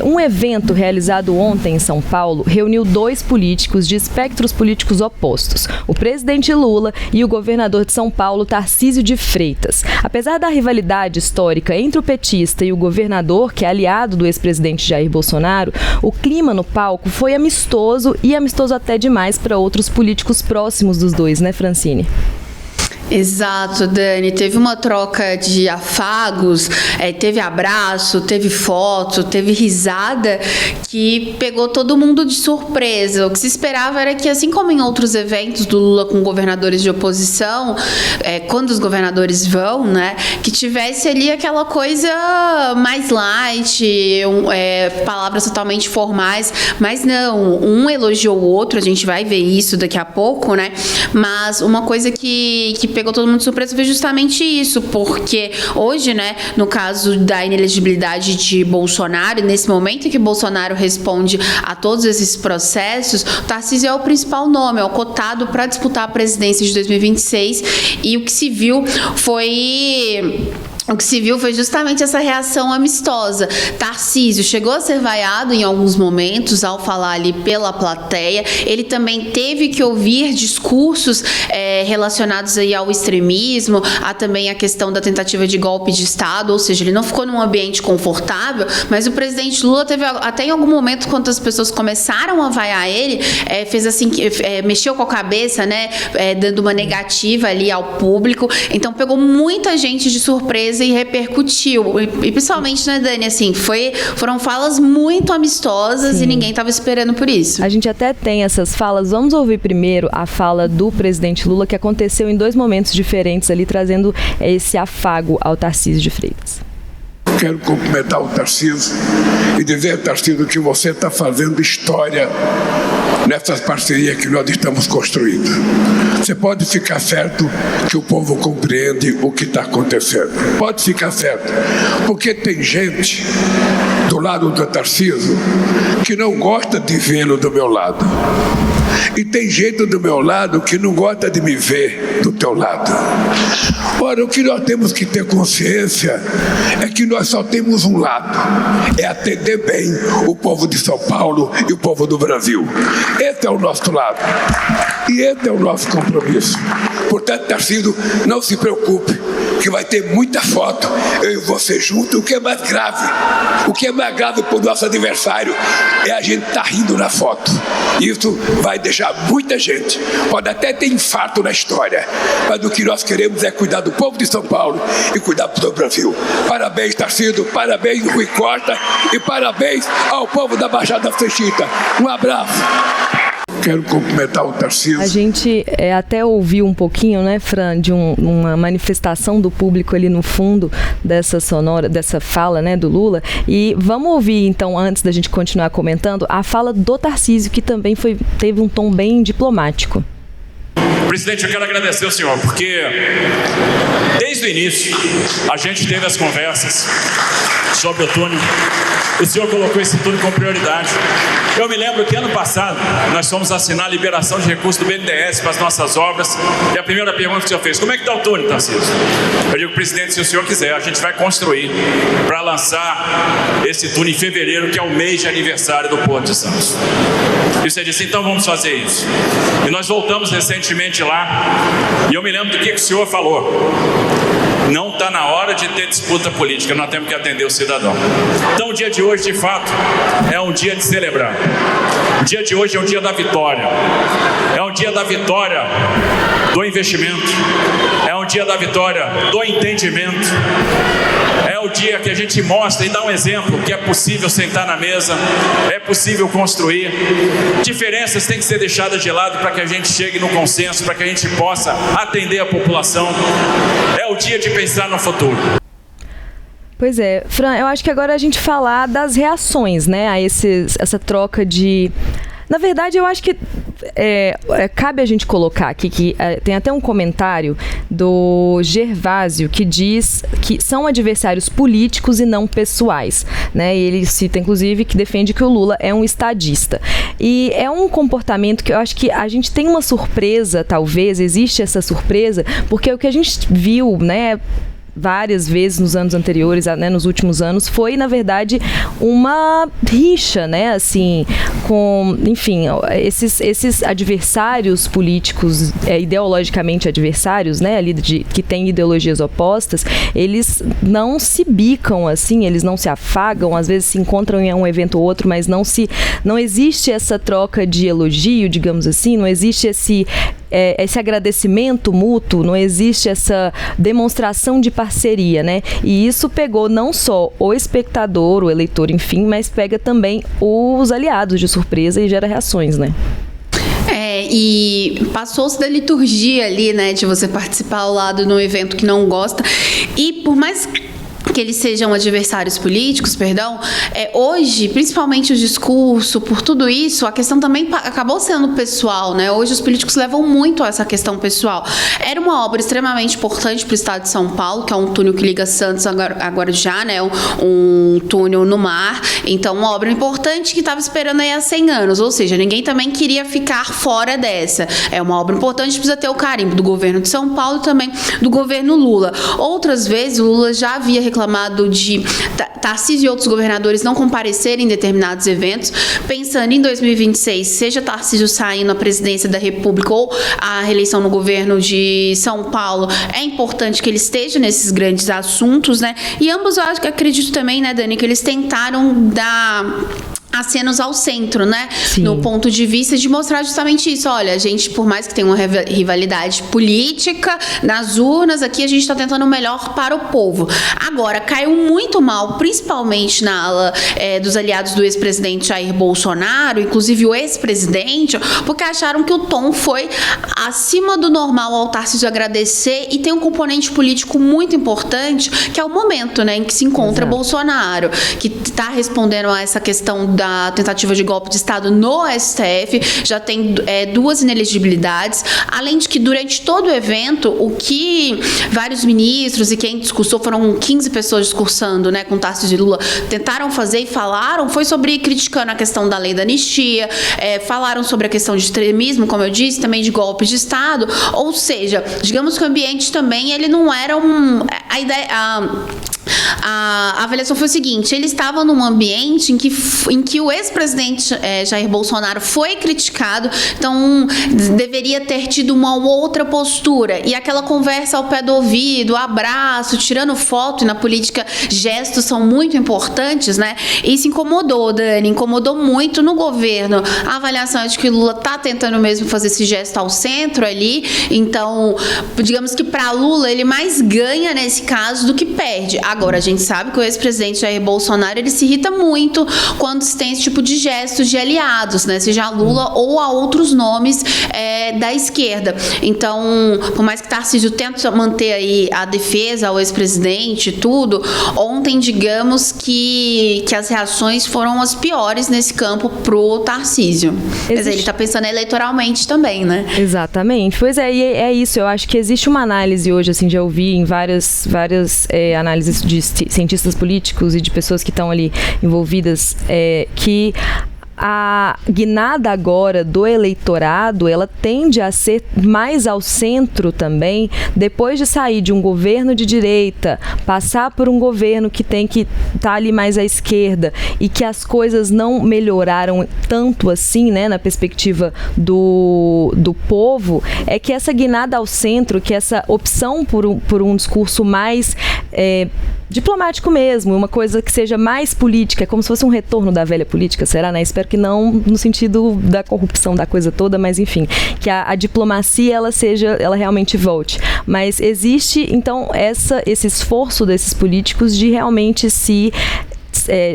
um evento realizado ontem em São Paulo reuniu dois políticos de espectros políticos opostos, o presidente Lula e o governador de São Paulo, Tarcísio de Freitas. Apesar da rivalidade histórica entre o petista e o governador, que é aliado do ex-presidente Jair Bolsonaro, o clima no palco foi amistoso e amistoso até demais para outros políticos próximos dos dois, né, Francine? Exato, Dani. Teve uma troca de afagos, teve abraço, teve foto, teve risada que pegou todo mundo de surpresa. O que se esperava era que, assim como em outros eventos do Lula com governadores de oposição, quando os governadores vão, né, que tivesse ali aquela coisa mais light, palavras totalmente formais, mas não, um elogiou o outro, a gente vai ver isso daqui a pouco, né, mas uma coisa que pegou todo mundo de surpresa foi justamente isso, porque hoje, né, no caso da inelegibilidade de Bolsonaro, nesse momento em que Bolsonaro responde a todos esses processos, o Tarcísio é o principal nome, é o cotado para disputar a presidência de 2026, e o que se viu foi justamente essa reação amistosa. Tarcísio chegou a ser vaiado em alguns momentos ao falar ali pela plateia. Ele também teve que ouvir discursos relacionados aí ao extremismo, a também a questão da tentativa de golpe de Estado, ou seja, ele não ficou num ambiente confortável, mas o presidente Lula teve até em algum momento, quando as pessoas começaram a vaiar ele, fez assim, mexeu com a cabeça, né, dando uma negativa ali ao público. Então pegou muita gente de surpresa e repercutiu. E principalmente, né, Dani, assim, foram falas muito amistosas. Sim. E ninguém estava esperando por isso. A gente até tem essas falas. Vamos ouvir primeiro a fala do presidente Lula, que aconteceu em dois momentos diferentes ali, trazendo esse afago ao Tarcísio de Freitas. Quero cumprimentar o Tarcísio e dizer, Tarcísio, que você está fazendo história nessas parcerias que nós estamos construindo. Você pode ficar certo que o povo compreende o que está acontecendo. Pode ficar certo. Porque tem gente do lado do Tarcísio que não gosta de vê-lo do meu lado. E tem gente do meu lado que não gosta de me ver do teu lado. Ora, o que nós temos que ter consciência é que nós só temos um lado, é atender bem o povo de São Paulo e o povo do Brasil. Esse é o nosso lado e esse é o nosso compromisso. Portanto, Tarcísio, não se preocupe, que vai ter muita foto, eu e você junto. O que é mais grave para o nosso adversário é a gente estar rindo na foto. Isso vai deixar muita gente, pode até ter infarto na história, mas o que nós queremos é cuidar do povo de São Paulo e cuidar do Brasil. Parabéns, Tarcísio, parabéns, Rui Costa, e parabéns ao povo da Baixada Santista. Um abraço. Quero cumprimentar o Tarcísio. A gente até ouviu um pouquinho, né, Fran, de uma manifestação do público ali no fundo dessa fala, né, do Lula. E vamos ouvir, então, antes da gente continuar comentando, a fala do Tarcísio, que também teve um tom bem diplomático. Presidente, eu quero agradecer ao senhor, porque desde o início a gente teve as conversas sobre o túnel. O senhor colocou esse túnel com prioridade. Eu me lembro que ano passado nós fomos assinar a liberação de recursos do BNDES para as nossas obras, e a primeira pergunta que o senhor fez: como é que está o túnel, Tarcísio? Eu digo, presidente, se o senhor quiser, a gente vai construir para lançar esse túnel em fevereiro, que é o mês de aniversário do Porto de Santos. E você disse, então vamos fazer isso. E nós voltamos recentemente lá, e eu me lembro do que o senhor falou: não está na hora de ter disputa política, nós temos que atender o cidadão. Então o dia de hoje, de fato, é um dia de celebrar. O dia de hoje é um dia da vitória. É um dia da vitória do investimento. É um dia da vitória do entendimento. É o dia que a gente mostra e dá um exemplo que é possível sentar na mesa, é possível construir. Diferenças têm que ser deixadas de lado para que a gente chegue no consenso, para que a gente possa atender a população. É o dia de pensar no futuro. Pois é, Fran, eu acho que agora a gente falar das reações, né, a essa troca de... Na verdade, eu acho que cabe a gente colocar aqui que tem até um comentário do Gervásio que diz que são adversários políticos e não pessoais, né? E ele cita, inclusive, que defende que o Lula é um estadista. E é um comportamento que eu acho que a gente tem uma surpresa, talvez, existe essa surpresa, porque o que a gente viu, né, várias vezes nos anos anteriores, né, nos últimos anos, foi, na verdade, uma rixa, né, assim, com, enfim, esses adversários políticos, ideologicamente adversários, né, ali que têm ideologias opostas, eles não se bicam, assim, eles não se afagam, às vezes se encontram em um evento ou outro, mas não existe essa troca de elogio, digamos assim, não existe esse agradecimento mútuo, não existe essa demonstração de parceria, né? E isso pegou não só o espectador, o eleitor, enfim, mas pega também os aliados de surpresa e gera reações, né? E passou-se da liturgia ali, né, de você participar ao lado num evento que não gosta. E por mais que eles sejam adversários políticos, hoje, principalmente o discurso, por tudo isso, a questão também acabou sendo pessoal, né? Hoje os políticos levam muito a essa questão pessoal. Era uma obra extremamente importante para o estado de São Paulo, que é um túnel que liga Santos a Guarujá, né? Um túnel no mar. Então, uma obra importante que estava esperando aí há 100 anos, ou seja, ninguém também queria ficar fora dessa. É uma obra importante, precisa ter o carimbo do governo de São Paulo e também do governo Lula. Outras vezes, o Lula já havia reclamado de Tarcísio e outros governadores não comparecerem em determinados eventos, pensando em 2026, seja Tarcísio saindo à presidência da República ou a reeleição no governo de São Paulo, é importante que ele esteja nesses grandes assuntos, né? E ambos, eu acredito também, né, Dani, que eles tentaram dar acenos ao centro, né? Sim. No ponto de vista de mostrar justamente isso. Olha, a gente, por mais que tenha uma rivalidade política nas urnas, aqui a gente está tentando o melhor para o povo. Agora, caiu muito mal, principalmente na ala dos aliados do ex-presidente Jair Bolsonaro, inclusive o ex-presidente, porque acharam que o tom foi acima do normal ao Tarcísio agradecer, e tem um componente político muito importante, que é o momento, né, em que se encontra Bolsonaro, que está respondendo a essa questão da tentativa de golpe de Estado no STF, já tem 2 inelegibilidades, além de que durante todo o evento, o que vários ministros e quem discursou, foram 15 pessoas discursando, né, com Tarcísio e Lula, tentaram fazer e falaram, foi sobre criticando a questão da lei da anistia, falaram sobre a questão de extremismo, como eu disse, também de golpe de Estado, ou seja, digamos que o ambiente também, ele não era a avaliação foi o seguinte: ele estava num ambiente em que o ex-presidente Jair Bolsonaro foi criticado, então deveria ter tido uma outra postura, e aquela conversa ao pé do ouvido, abraço, tirando foto, e na política gestos são muito importantes, né? Isso incomodou, Dani, incomodou muito no governo. A avaliação é de que Lula está tentando mesmo fazer esse gesto ao centro ali, então digamos que para Lula ele mais ganha nesse caso do que perde. Agora, a gente sabe que o ex-presidente Jair Bolsonaro, ele se irrita muito quando se tem esse tipo de gestos de aliados, né? Seja a Lula ou a outros nomes da esquerda. Então, por mais que Tarcísio tente manter aí a defesa ao ex-presidente e tudo, ontem, digamos que as reações foram as piores nesse campo pro Tarcísio. Mas ele tá pensando eleitoralmente também, né? Exatamente. Pois é, e é isso. Eu acho que existe uma análise hoje, assim, já ouvi em várias análises de cientistas políticos e de pessoas que estão ali envolvidas, que a guinada agora do eleitorado, ela tende a ser mais ao centro também, depois de sair de um governo de direita, passar por um governo que tem que estar ali mais à esquerda, e que as coisas não melhoraram tanto assim, né, na perspectiva do povo, é que essa guinada ao centro, que essa opção por um discurso mais diplomático mesmo, uma coisa que seja mais política, como se fosse um retorno da velha política, será, né? Espero que não no sentido da corrupção da coisa toda, mas enfim, que a diplomacia ela realmente volte. Mas existe, então, esse esforço desses políticos de realmente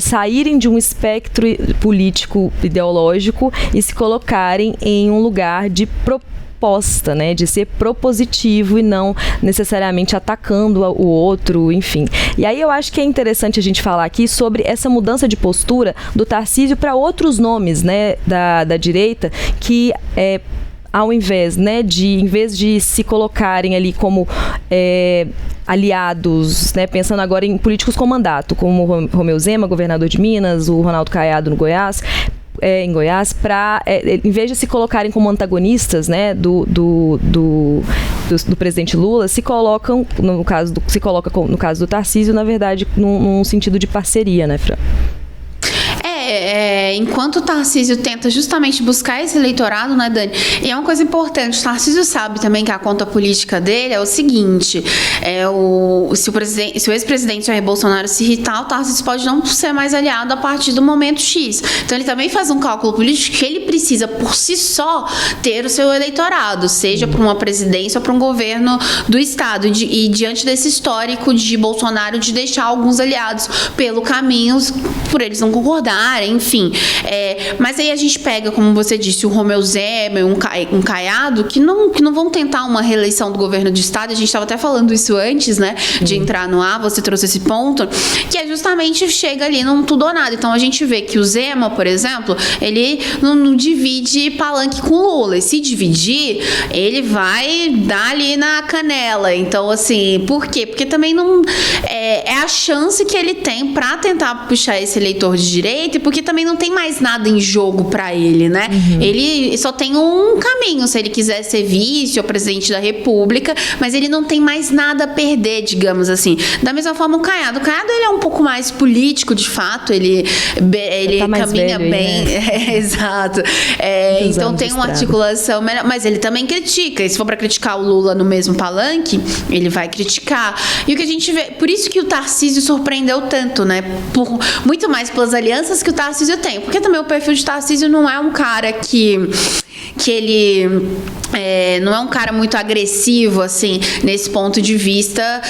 saírem de um espectro político ideológico e se colocarem em um lugar de proposta, né, de ser propositivo e não necessariamente atacando o outro, enfim. E aí eu acho que é interessante a gente falar aqui sobre essa mudança de postura do Tarcísio para outros nomes, né, da direita, que ao invés, né, em vez de se colocarem ali como aliados, né, pensando agora em políticos com mandato, como o Romeu Zema, governador de Minas, o Ronaldo Caiado no Goiás, em Goiás, para, em vez de se colocarem como antagonistas, né, do presidente Lula, se coloca no caso do Tarcísio, na verdade, num sentido de parceria, né, Fran? Enquanto o Tarcísio tenta justamente buscar esse eleitorado, né, Dani? E é uma coisa importante, o Tarcísio sabe também que a conta política dele é o seguinte, se o ex-presidente Jair Bolsonaro se irritar, o Tarcísio pode não ser mais aliado a partir do momento X. Então ele também faz um cálculo político que ele precisa, por si só, ter o seu eleitorado, seja para uma presidência ou para um governo do Estado. E diante desse histórico de Bolsonaro de deixar alguns aliados pelo caminho, por eles não concordarem, enfim. Mas aí a gente pega, como você disse, o Romeu Zema, um Caiado, que não vão tentar uma reeleição do governo do Estado. A gente estava até falando isso antes, né, de entrar no ar, você trouxe esse ponto, que é justamente chega ali num tudo ou nada. Então a gente vê que o Zema, por exemplo, ele não divide palanque com Lula, e se dividir, ele vai dar ali na canela. Então, assim, por quê? Porque também não é a chance que ele tem para tentar puxar esse eleitor de direita, porque também não tem mais nada em jogo para ele, né? Ele só tem um caminho, se ele quiser ser vice ou presidente da República, mas ele não tem mais nada a perder, digamos assim. Da mesma forma o Caiado. O Caiado, ele é um pouco mais político, de fato, ele tá caminha velho, bem. Né? Exato. Então tem uma articulação melhor, mas ele também critica. E se for para criticar o Lula no mesmo palanque, ele vai criticar. E o que a gente vê, por isso que o Tarcísio surpreendeu tanto, né? Muito mais pelas alianças que o Tarcísio tem, porque também o perfil de Tarcísio não é um cara que ele não é um cara muito agressivo, assim, nesse ponto de vista,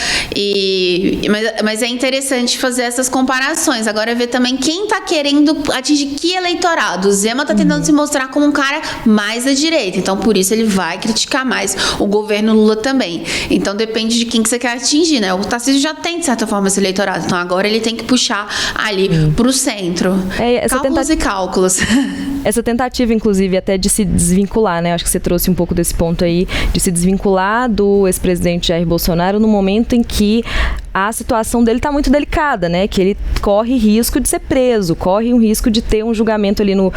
mas é interessante fazer essas comparações. Agora ver também quem tá querendo atingir que eleitorado. O Zema tá tentando se mostrar como um cara mais à direita, então por isso ele vai criticar mais o governo Lula também. Então depende de quem que você quer atingir, né? O Tarcísio já tem, de certa forma, esse eleitorado, então agora ele tem que puxar ali pro centro. Cálculos e cálculos. Essa tentativa, inclusive, até de se desvincular, né? Acho que você trouxe um pouco desse ponto aí, de se desvincular do ex-presidente Jair Bolsonaro no momento em que a situação dele está muito delicada, né? Que ele corre risco de ser preso, corre um risco de ter um julgamento ali no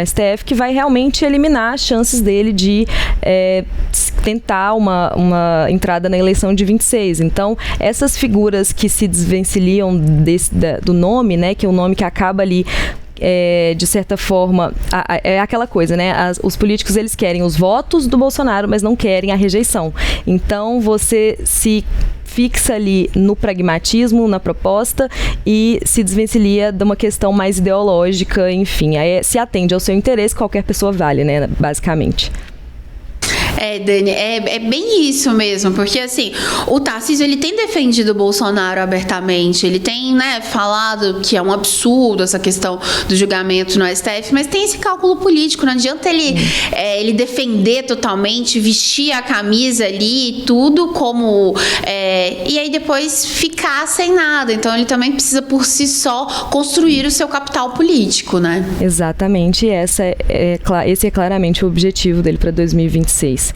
STF que vai realmente eliminar as chances dele de tentar uma entrada na eleição de 26. Então, essas figuras que se desvencilham do nome, né? Que é um nome que acaba ali de certa forma, é aquela coisa, né? Os políticos, eles querem os votos do Bolsonaro, mas não querem a rejeição. Então, você se fixa ali no pragmatismo, na proposta, e se desvencilha de uma questão mais ideológica, enfim. Aí se atende ao seu interesse, qualquer pessoa vale, né? Basicamente. Dani, é bem isso mesmo, porque assim, o Tarcísio, ele tem defendido o Bolsonaro abertamente, ele tem, né, falado que é um absurdo essa questão do julgamento no STF, mas tem esse cálculo político, não adianta ele defender totalmente, vestir a camisa ali e tudo como e aí depois ficar sem nada. Então ele também precisa por si só construir o seu capital político, né? Exatamente, esse é claramente o objetivo dele para 2026.